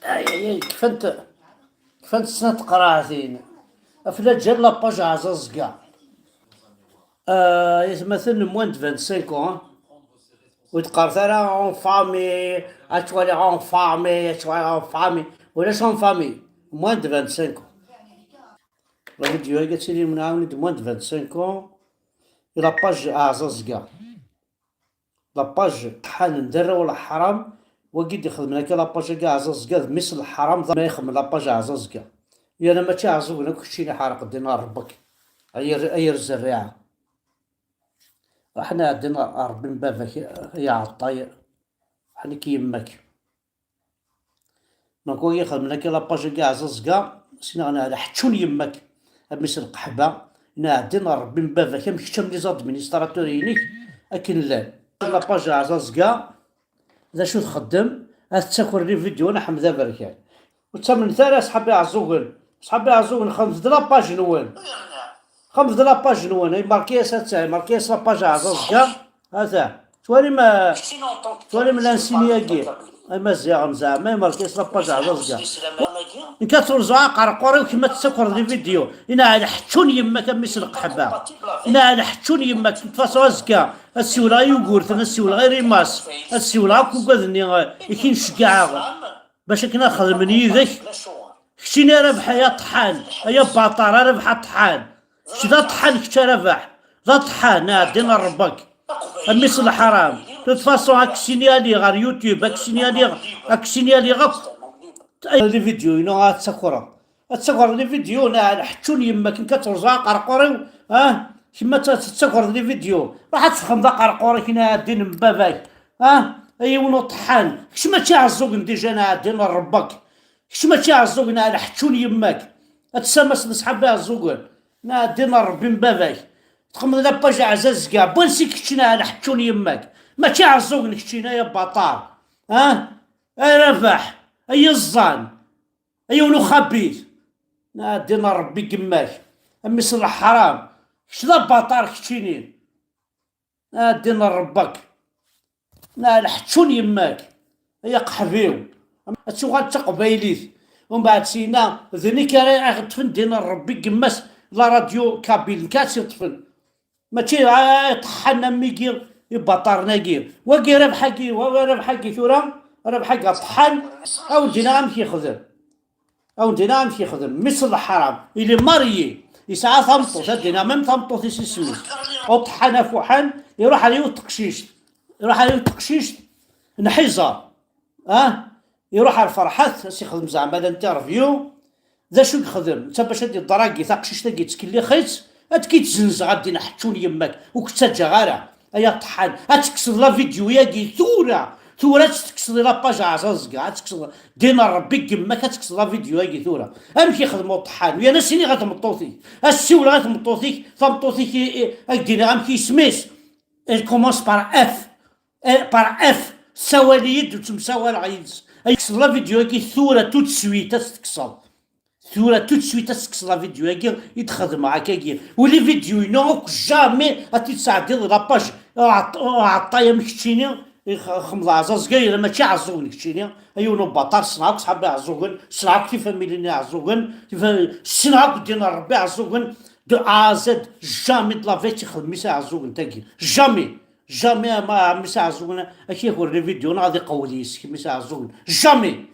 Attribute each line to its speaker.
Speaker 1: اي كفنت سنة قراثين افلا جال لاباج عزاز كاع مثلا موان دو 25 ans وتقرا انا اون فامي اتوالي اون فامي اتوالي اون فامي ولاش اون فامي موان دو 25 ans لا فيديو هي قالت لي من عاوني دو موان دو 25 ans لاباج عزاز كاع لاباج طحان ندرة ولا حرام وقيد يخدم هكا لاباج كاع عزاز كاع مثل الحرام ما يخدم لاباج عزاز كاع يا انا ماشي عزونا كلشي حارق دينا ربك اير الزراعه احنا عندنا ربي من بابك يا عطاي حنا كيماك دونك يخدم لك لاباج كاع عزاز كاع سينا انا على حتشون يماك امس القحبه انا عندنا ربي من بابك مش لي زاد مينيستراتورينيك اكن لا لاباج عزاز كاع ذا شو تخدم تسكر لي فيديو انا حمد بركان وتسمن ثاني صحابي عزوغن صحابي عزوغن خمس د لاباج نوان خمس د لاباج نوان اي ماركيس تاعي ماركيس لاباج عزاز كاع هذا توالي من لانسينيا كي اي مزيان زعما ماركيس لاباج عزاز كاع إن كترزع قرقوري وكما تسكر دي فيديو إنا على حتشون يماك ميس القحبة إنا على حتشون يماك تفاسو أزكا السيولا يوغورت السيولا غير ماس السيولا كوكاذني يكين شكاع باش كنا خدم من يدك كشتيني ربح يا طحان يا باطار ربح طحان كشتي ذا طحان كشتي ربح ذا طحان دينا ربك ميس الحرام تفاسو هاكسيني لي غير يوتيوب هاكسيني لي غف لي فيديو ينو تسكر لي فيديو انا حتشون يماك كترزع قرقوري كيما تسكر لي فيديو راح تسخن ذا قرقوري كنا دين من باباك ايونو طحان كش ما تعزوق ديجا انا دين ربك كش ما تعزوق انا حتشون يماك تسمس لصحابي عزوق انا دين ربي من باباك تخمم لا باج عزاز كاع بونسي كشتينا على حتشون يماك ما تعزوق كشتينا يا بطال اي ربح اي الظان اي ولو خبيث نادينا ربي كماك امس الحرام كش ذا باطار كشتيني نادينا ربك لحتشون يماك يا قحبيو تشوف غاد تقبايليت ومن بعد سينا ذني كاري غتفن دينا ربي كماس لا راديو كابيل كاسي طفل ماشي طحنا ميكي يبطرنا كي وكي ربحا كي ثورة ربحا طحن او دينا غامشي يخدم مثل الحرام اللي مريي يسعى ثمطوط دينا ميم ثمطوط يسمي او طحنا فوحان يروح عليه تقشيش نحيزة يروح على الفرحات يخدم زعما الانترفيو ذا شو يخدم انت باش هادي الدراكي تقشيش تاكي تسكلي خيط هاتكي تزنز غادي نحتشون يماك وكتسجى غارة ايا طحان هاتكسر لا فيديو ياكي ثورة تكسر لاباج عزاز كاع تكسر دينا ربي كماك تكسر لا فيديو ياكي ثورة امشي يخدمو طحان ويا ناسيني غتمطوطيك السيول غتمطوطيك ثمطوطيك دينا غامشي سميس كومونس بار اف سوا اليد وتمساوى العيد يكسر لا فيديو ياكي ثورة توت سويت تكسر ثورة توت سويت تكسر لا فيديو ياكي يتخدم معاك ياكي ولي فيديو ينوك جامي غادي تساعد لاباج عطايا مكتشيني خمض عزاز كاير ماشي عزوغن كتشيني ايونو بطار صنعوك صحابي عزوغن صنعوك في فاميليني عزوغن صنعوك دينا ربي عزوغن دو ازد جامي د لافيتي خدميسا عزوغن تاكي جامي ما ميسا عزوغن اكي يكون لي فيديو غادي قوليس كي ميسا عزوغن جامي